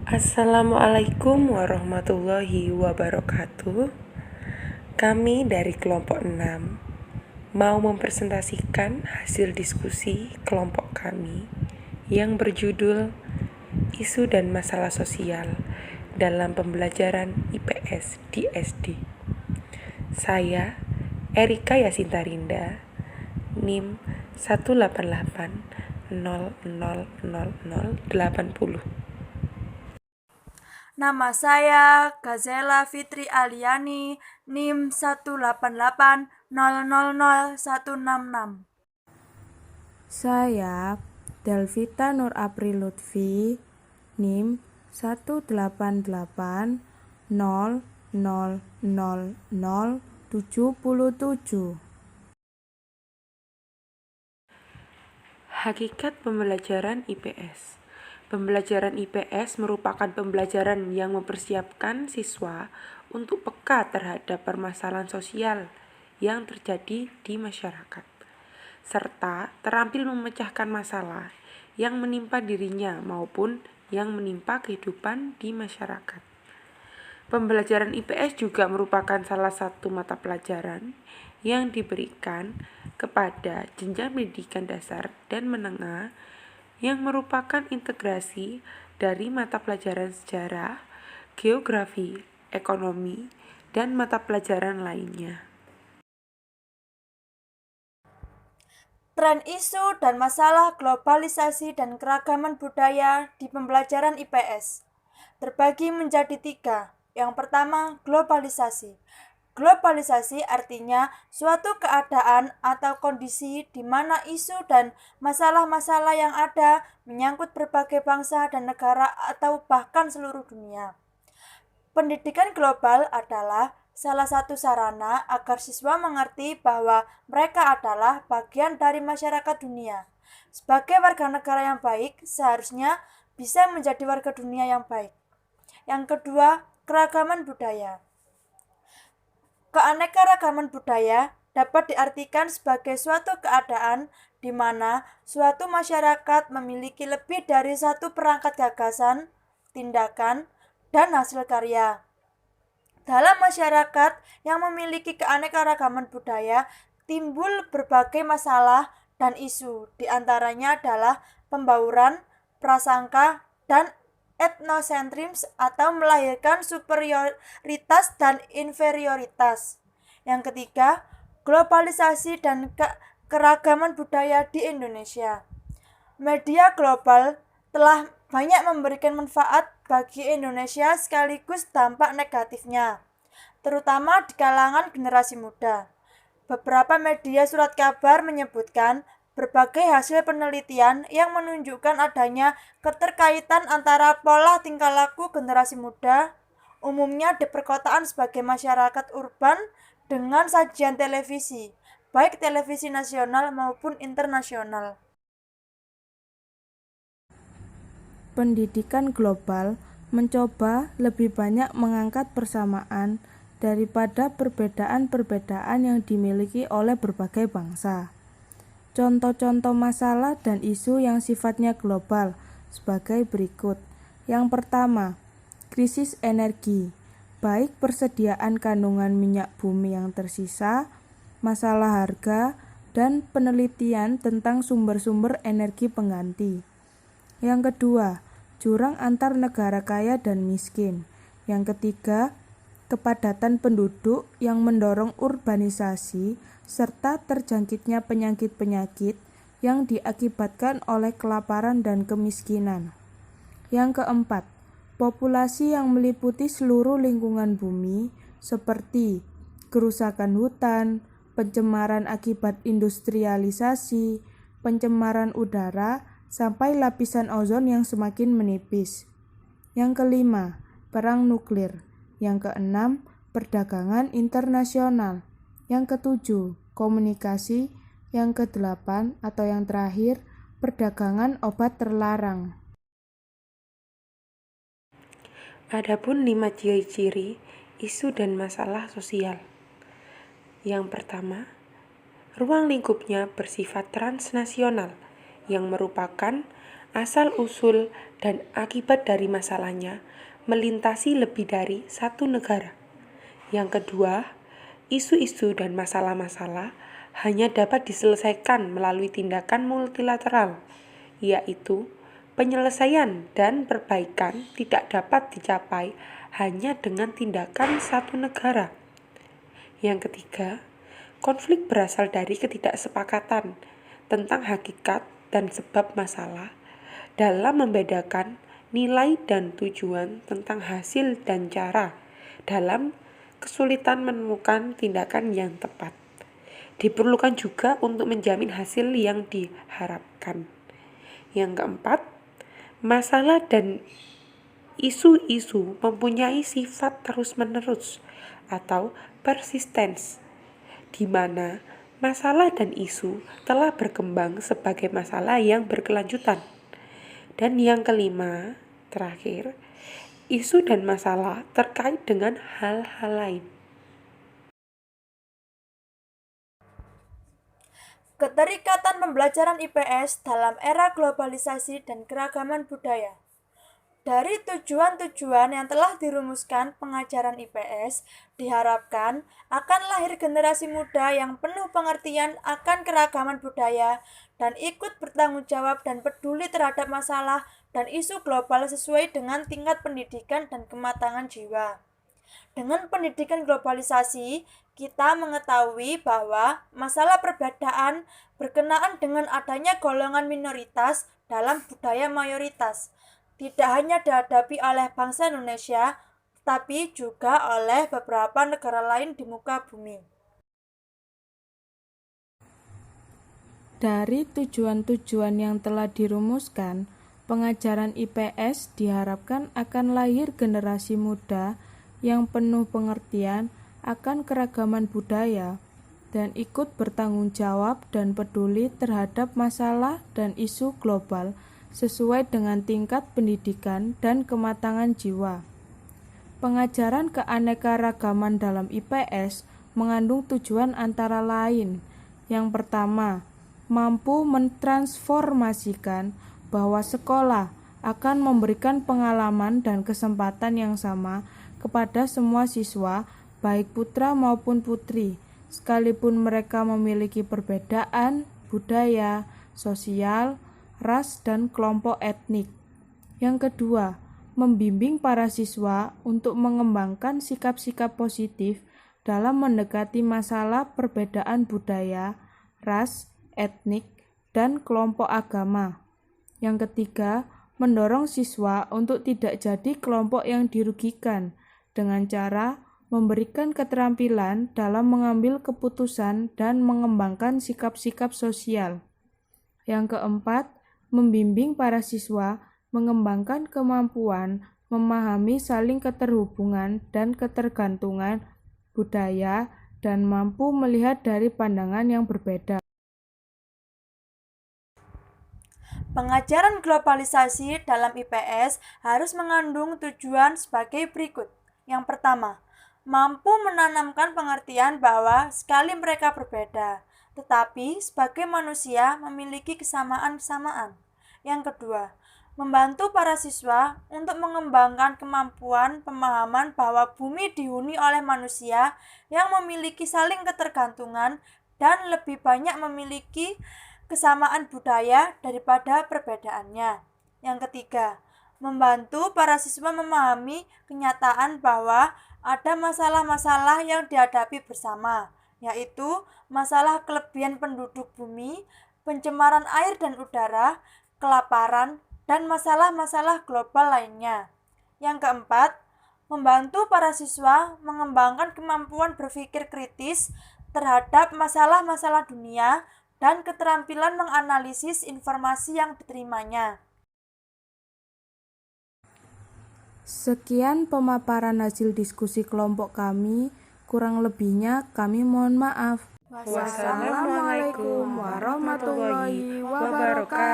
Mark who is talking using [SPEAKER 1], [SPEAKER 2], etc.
[SPEAKER 1] Assalamualaikum warahmatullahi wabarakatuh. Kami dari kelompok 6 mau mempresentasikan hasil diskusi kelompok kami yang berjudul Isu dan Masalah Sosial dalam Pembelajaran IPS di SD. Saya Erika Yasintarinda, NIM 188000080.
[SPEAKER 2] Nama saya Gazela Fitri Aliani, NIM 188000166.
[SPEAKER 3] Saya Delvita Nur April Lutfi, NIM 188000077.
[SPEAKER 1] Hakikat pembelajaran IPS. Pembelajaran IPS merupakan pembelajaran yang mempersiapkan siswa untuk peka terhadap permasalahan sosial yang terjadi di masyarakat, serta terampil memecahkan masalah yang menimpa dirinya maupun yang menimpa kehidupan di masyarakat. Pembelajaran IPS juga merupakan salah satu mata pelajaran yang diberikan kepada jenjang pendidikan dasar dan menengah yang merupakan integrasi dari mata pelajaran sejarah, geografi, ekonomi, dan mata pelajaran lainnya.
[SPEAKER 2] Tren isu dan masalah globalisasi dan keragaman budaya di pembelajaran IPS terbagi menjadi 3. Yang pertama, globalisasi. Globalisasi artinya suatu keadaan atau kondisi di mana isu dan masalah-masalah yang ada menyangkut berbagai bangsa dan negara atau bahkan seluruh dunia. Pendidikan global adalah salah satu sarana agar siswa mengerti bahwa mereka adalah bagian dari masyarakat dunia. Sebagai warga negara yang baik, seharusnya bisa menjadi warga dunia yang baik. Yang kedua, keragaman budaya. Keanekaragaman budaya dapat diartikan sebagai suatu keadaan di mana suatu masyarakat memiliki lebih dari satu perangkat gagasan, tindakan, dan hasil karya. Dalam masyarakat yang memiliki keanekaragaman budaya, timbul berbagai masalah dan isu. Di antaranya adalah pembauran, prasangka, dan etnosentrisme atau melahirkan superioritas dan inferioritas. Yang ketiga, globalisasi dan keragaman budaya di Indonesia. Media global telah banyak memberikan manfaat bagi Indonesia sekaligus dampak negatifnya, terutama di kalangan generasi muda. Beberapa media surat kabar menyebutkan berbagai hasil penelitian yang menunjukkan adanya keterkaitan antara pola tingkah laku generasi muda, umumnya di perkotaan sebagai masyarakat urban, dengan sajian televisi, baik televisi nasional maupun internasional.
[SPEAKER 3] Pendidikan global mencoba lebih banyak mengangkat persamaan daripada perbedaan-perbedaan yang dimiliki oleh berbagai bangsa. Contoh-contoh masalah dan isu yang sifatnya global sebagai berikut. Yang pertama, krisis energi, baik persediaan kandungan minyak bumi yang tersisa, masalah harga, dan penelitian tentang sumber-sumber energi pengganti. Yang kedua, jurang antar negara kaya dan miskin. Yang ketiga, kepadatan penduduk yang mendorong urbanisasi serta terjangkitnya penyakit-penyakit yang diakibatkan oleh kelaparan dan kemiskinan. Yang keempat, populasi yang meliputi seluruh lingkungan bumi seperti kerusakan hutan, pencemaran akibat industrialisasi, pencemaran udara, sampai lapisan ozon yang semakin menipis. Yang kelima, perang nuklir. Yang keenam, perdagangan internasional. Yang ketujuh, komunikasi. Yang kedelapan atau yang terakhir, perdagangan obat terlarang.
[SPEAKER 1] Adapun 5 ciri-ciri isu dan masalah sosial. Yang pertama, ruang lingkupnya bersifat transnasional, yang merupakan asal-usul dan akibat dari masalahnya melintasi lebih dari satu negara. Yang kedua, isu-isu dan masalah-masalah hanya dapat diselesaikan melalui tindakan multilateral, yaitu penyelesaian dan perbaikan tidak dapat dicapai hanya dengan tindakan satu negara. Yang ketiga, konflik berasal dari ketidaksepakatan tentang hakikat dan sebab masalah dalam membedakan nilai dan tujuan tentang hasil dan cara dalam kesulitan menemukan tindakan yang tepat. Diperlukan juga untuk menjamin hasil yang diharapkan. Yang keempat, masalah dan isu-isu mempunyai sifat terus-menerus atau persistens, di mana masalah dan isu telah berkembang sebagai masalah yang berkelanjutan. Dan yang kelima, terakhir, isu dan masalah terkait dengan hal-hal lain.
[SPEAKER 2] Keterikatan pembelajaran IPS dalam era globalisasi dan keragaman budaya. Dari tujuan-tujuan yang telah dirumuskan pengajaran IPS, diharapkan akan lahir generasi muda yang penuh pengertian akan keragaman budaya dan ikut bertanggung jawab dan peduli terhadap masalah dan isu global sesuai dengan tingkat pendidikan dan kematangan jiwa. Dengan pendidikan globalisasi, kita mengetahui bahwa masalah perbedaan berkenaan dengan adanya golongan minoritas dalam budaya mayoritas tidak hanya dihadapi oleh bangsa Indonesia, tetapi juga oleh beberapa negara lain di muka bumi.
[SPEAKER 3] Dari tujuan-tujuan yang telah dirumuskan, pengajaran IPS diharapkan akan lahir generasi muda yang penuh pengertian akan keragaman budaya dan ikut bertanggung jawab dan peduli terhadap masalah dan isu global sesuai dengan tingkat pendidikan dan kematangan jiwa. Pengajaran keanekaragaman dalam IPS mengandung tujuan antara lain. Yang pertama, mampu mentransformasikan bahwa sekolah akan memberikan pengalaman dan kesempatan yang sama kepada semua siswa, baik putra maupun putri, sekalipun mereka memiliki perbedaan budaya, sosial, ras, dan kelompok etnik. Yang kedua, membimbing para siswa untuk mengembangkan sikap-sikap positif dalam mendekati masalah perbedaan budaya, ras, etnik, dan kelompok agama. Yang ketiga, mendorong siswa untuk tidak jadi kelompok yang dirugikan dengan cara memberikan keterampilan dalam mengambil keputusan dan mengembangkan sikap-sikap sosial. Yang keempat, membimbing para siswa mengembangkan kemampuan memahami saling keterhubungan dan ketergantungan budaya dan mampu melihat dari pandangan yang berbeda.
[SPEAKER 2] Pengajaran globalisasi dalam IPS harus mengandung tujuan sebagai berikut. Yang pertama, mampu menanamkan pengertian bahwa sekali mereka berbeda, tetapi sebagai manusia memiliki kesamaan-kesamaan. Yang kedua, membantu para siswa untuk mengembangkan kemampuan pemahaman bahwa bumi dihuni oleh manusia yang memiliki saling ketergantungan dan lebih banyak memiliki kesamaan budaya daripada perbedaannya. Yang ketiga, membantu para siswa memahami kenyataan bahwa ada masalah-masalah yang dihadapi bersama, yaitu masalah kelebihan penduduk bumi, pencemaran air dan udara, kelaparan, dan masalah-masalah global lainnya. Yang keempat, membantu para siswa mengembangkan kemampuan berpikir kritis terhadap masalah-masalah dunia dan keterampilan menganalisis informasi yang diterimanya.
[SPEAKER 3] Sekian pemaparan hasil diskusi kelompok kami, kurang lebihnya kami mohon maaf.
[SPEAKER 1] Wassalamualaikum warahmatullahi wabarakatuh.